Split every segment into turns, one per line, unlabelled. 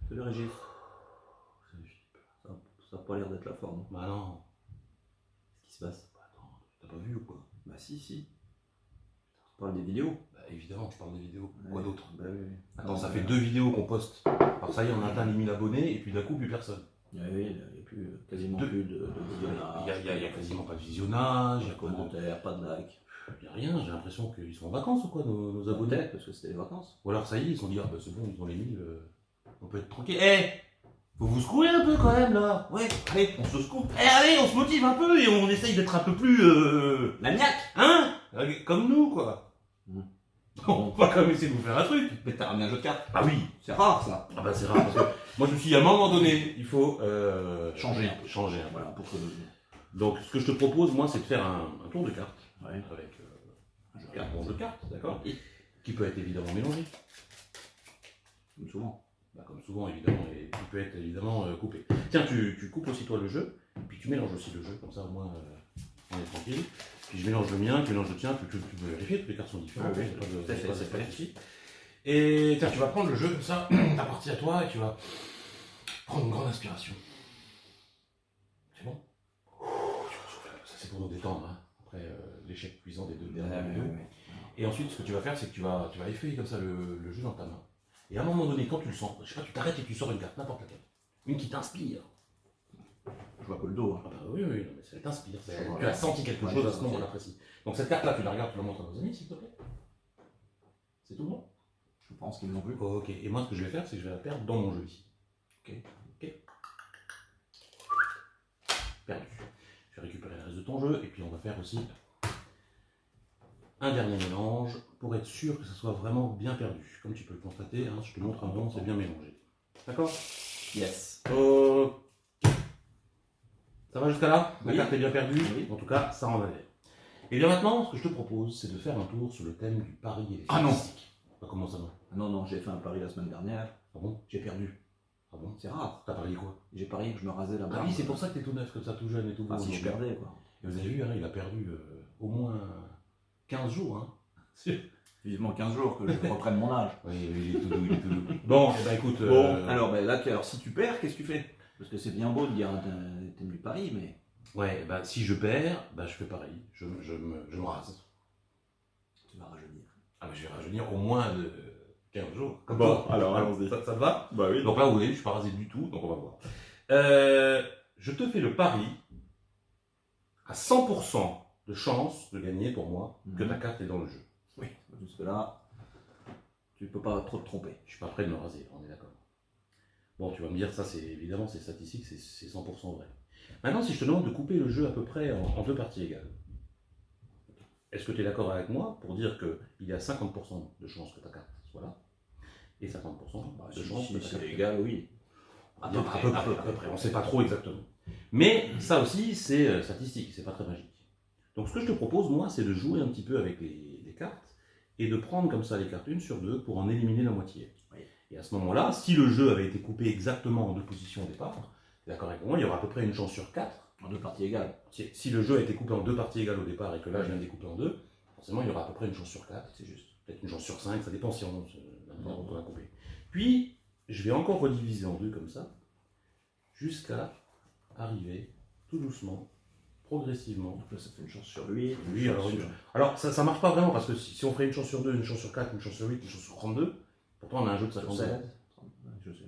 Salut Régis. Salut Philippe. Ça n'a pas l'air d'être la forme.
Bah non.
Qu'est-ce qui se passe?
Bah attends, t'as pas vu ou quoi?
Bah si. Tu parles des vidéos?
Bah évidemment, je parle des vidéos. Quoi d'autre?
Bah oui.
Attends, ça fait 2 vidéos qu'on poste. Alors ça y est, on a atteint les 1000 abonnés et puis d'un coup, plus personne.
Oui, il n'y a plus, quasiment plus de visionnage.
Il y a quasiment pas de visionnage,
Pas
il y
de
a pas de...
commentaires, pas de likes.
Il y a rien, j'ai l'impression qu'ils sont en vacances ou quoi, nos abonnés.
Peut-être, parce que c'était les vacances.
Ou alors ça y est, ils se sont dit, ah bah c'est bon, ils ont les 1000, on peut être tranquille. Eh, faut vous secouer un peu quand même là. Ouais, allez, on se secoue. Eh allez, on se motive un peu et on essaye d'être un peu plus...
Maniaque.
Hein? Comme nous quoi. On va quand même essayer de vous faire un truc.
Mais t'as ramené un jeu de cartes?
Ah oui.
C'est rare ça.
Ah bah c'est rare parce que moi je me suis dit à un moment donné, il faut
Changer.
Changer.
Voilà, pour que...
Donc ce que je te propose moi c'est de faire un tour de cartes
Ouais.
avec un jeu de cartes, d'accord, qui peut être évidemment mélangé.
Comme souvent.
Bah, comme souvent évidemment, et qui peut être évidemment coupé. Tiens, tu coupes aussi toi le jeu, puis tu mélanges aussi le jeu, comme ça au moins on est tranquille. Puis je mélange le mien, tu mélanges le tien, tu peux vérifier, toutes les cartes sont différentes,
Oui,
c'est pas
c'est fait.
de souci. Et tiens, tu vas prendre le jeu comme ça, ta partie à toi, et tu vas prendre une grande inspiration. C'est bon? Ça c'est pour nous détendre, hein, après l'échec cuisant des 2 dernières vidéos. Et ensuite, ce que tu vas faire, c'est que tu vas effeuiller comme ça le jeu dans ta main. Et à un moment donné, quand tu le sens, je sais pas, tu t'arrêtes et tu sors une carte, n'importe laquelle. Une qui t'inspire.
Je vois que le dos. Hein.
Ah bah oui, non, mais ça t'inspire. Tu as senti quelque chose à ce moment-là précis. Donc cette carte-là, tu la regardes, tu la montres à nos amis, s'il te plaît. C'est tout bon?
Je pense qu'ils n'ont plus.
Ok, et moi ce que je vais faire, c'est que je vais la perdre dans mon jeu ici. Ok. Perdu. Je vais récupérer le reste de ton jeu, et puis on va faire aussi un dernier mélange pour être sûr que ça soit vraiment bien perdu. Comme tu peux le constater, hein, je te montre un moment, c'est bien mélangé. D'accord?
Yes.
Ça va jusqu'à là? La
Oui.
carte est bien perdue?
Oui.
En tout cas, ça en a l'air. Et bien maintenant, ce que je te propose, c'est de faire un tour sur le thème du pari et des
Ah non.
statistiques. Bah, comment ça va?
Non, j'ai fait un pari la semaine dernière.
Ah bon?
J'ai perdu.
Ah bon?
C'est rare.
T'as parié quoi?
J'ai parié que je me rasais la barbe.
Ah oui, c'est pour ça que t'es tout neuf, comme ça, tout jeune et tout beau.
Ah, si je perdais, quoi.
Et vous avez vu, hein, il a perdu au moins 15 jours. Hein.
Vivement 15 jours que je reprenne mon âge.
Oui, il est tout doux, il est tout doux. Bon, eh ben écoute...
Alors, alors, si tu perds, qu'est-ce que tu fais? Parce que c'est bien beau de dire t'aimes du pari, mais...
Ouais, bah si je perds, bah je fais pareil. Je me rase.
Tu vas rajeunir.
Ah mais je vais rajeunir au moins de 15 jours. Comme
Bon,
toi.
alors, allons-y.
Ça te va?
Bah oui.
Donc là, vous voyez, je suis pas rasé du tout, donc on va voir. Je te fais le pari à 100% de chance de gagner pour moi que ta carte est dans le jeu.
Oui, jusque-là, tu peux pas trop te tromper.
Je suis pas prêt de me raser, on est d'accord. Bon, tu vas me dire, ça c'est évidemment, c'est statistique, c'est 100% vrai. Maintenant, si je te demande de couper le jeu à peu près en 2 parties égales, est-ce que tu es d'accord avec moi pour dire qu'il y a 50% de chances que ta carte soit là et 50% de chances que ta
Si
carte
c'est égal, oui.
À peu près, on ne sait pas trop exactement. Mais ça aussi, c'est statistique, c'est pas très magique. Donc ce que je te propose, moi, c'est de jouer un petit peu avec les cartes et de prendre comme ça les cartes une sur deux pour en éliminer la moitié.
Oui.
Et à ce moment-là, si le jeu avait été coupé exactement en 2 positions au départ, d'accord avec moi, il y aura à peu près une chance sur 4.
En 2 parties égales.
Si le jeu a été coupé en 2 parties égales au départ et que là je viens de découper en 2, forcément il y aura à peu près une chance sur 4, c'est juste. Peut-être une chance sur 5, ça dépend si on va couper. Puis, je vais encore rediviser en 2 comme ça, jusqu'à arriver tout doucement, progressivement.
Donc là, ça fait une chance sur 8.
Oui, alors ça marche pas vraiment parce que si on ferait une chance sur 2, une chance sur 4, une chance sur 8, une chance sur 32, pourtant on a un jeu de 57.
Je sais.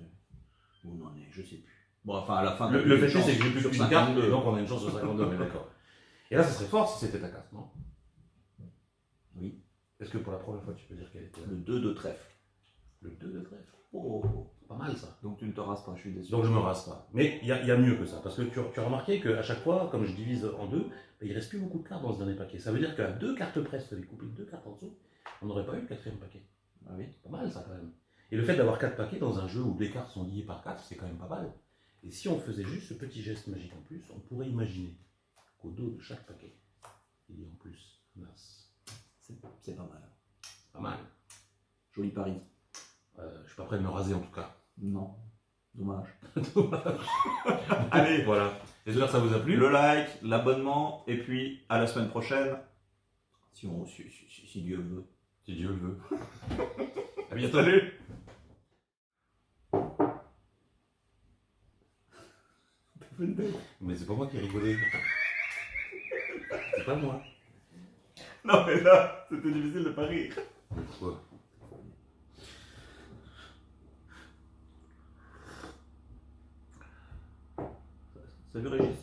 Où on en est, je sais plus. Bon, enfin, à la fin...
Le fait c'est que j'ai plus
sur
qu'une carte,
52.
donc on a une chance sur 52, mais d'accord. Et là, ça serait fort si c'était ta carte, non?
Oui.
Est-ce que pour la première fois tu peux dire qu'elle était là?
Le 2 de trèfle.
Le 2 de trèfle.
Oh,
Pas mal ça.
donc tu ne te rases pas, je suis déçu.
Donc je me rase pas. Mais il y a mieux que ça, parce que tu as remarqué qu'à chaque fois, comme je divise en 2, il reste plus beaucoup de cartes dans ce dernier paquet. Ça veut dire qu'à 2 cartes près, si tu avais coupé 2 cartes en dessous, on n'aurait pas eu le 4e paquet.
Ah oui.
Pas mal ça quand même. Et le fait d'avoir 4 paquets dans un jeu où les cartes sont liées par 4, c'est quand même pas mal. Et si on faisait juste ce petit geste magique en plus, on pourrait imaginer qu'au dos de chaque paquet, il y a en plus un as.
C'est pas mal.
Pas mal.
Joli pari.
Je suis pas prêt de me raser en tout cas.
Non. Dommage.
Allez, voilà. J'espère que ça vous a plu.
Le like, l'abonnement, et puis à la semaine prochaine. Si Dieu le veut.
Si Dieu le veut. À bientôt. Salut.
fais une tête.
Mais c'est pas moi qui ai rigolé. C'est pas moi.
Non, mais là, c'était difficile de pas rire.
Mais pourquoi?
Salut Régis.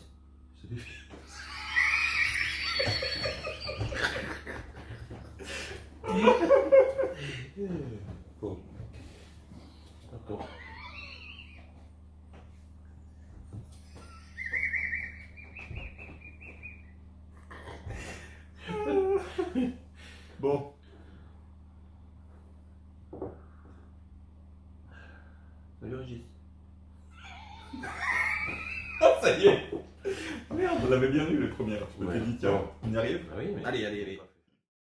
Salut. Bon. D'accord.
Bon. Salut Régis. Oh, ça y est. Merde, on l'avait bien eu les premières. Je m'étais
Ouais.
dit, tiens, on y arrive.
Ah oui, mais...
Allez.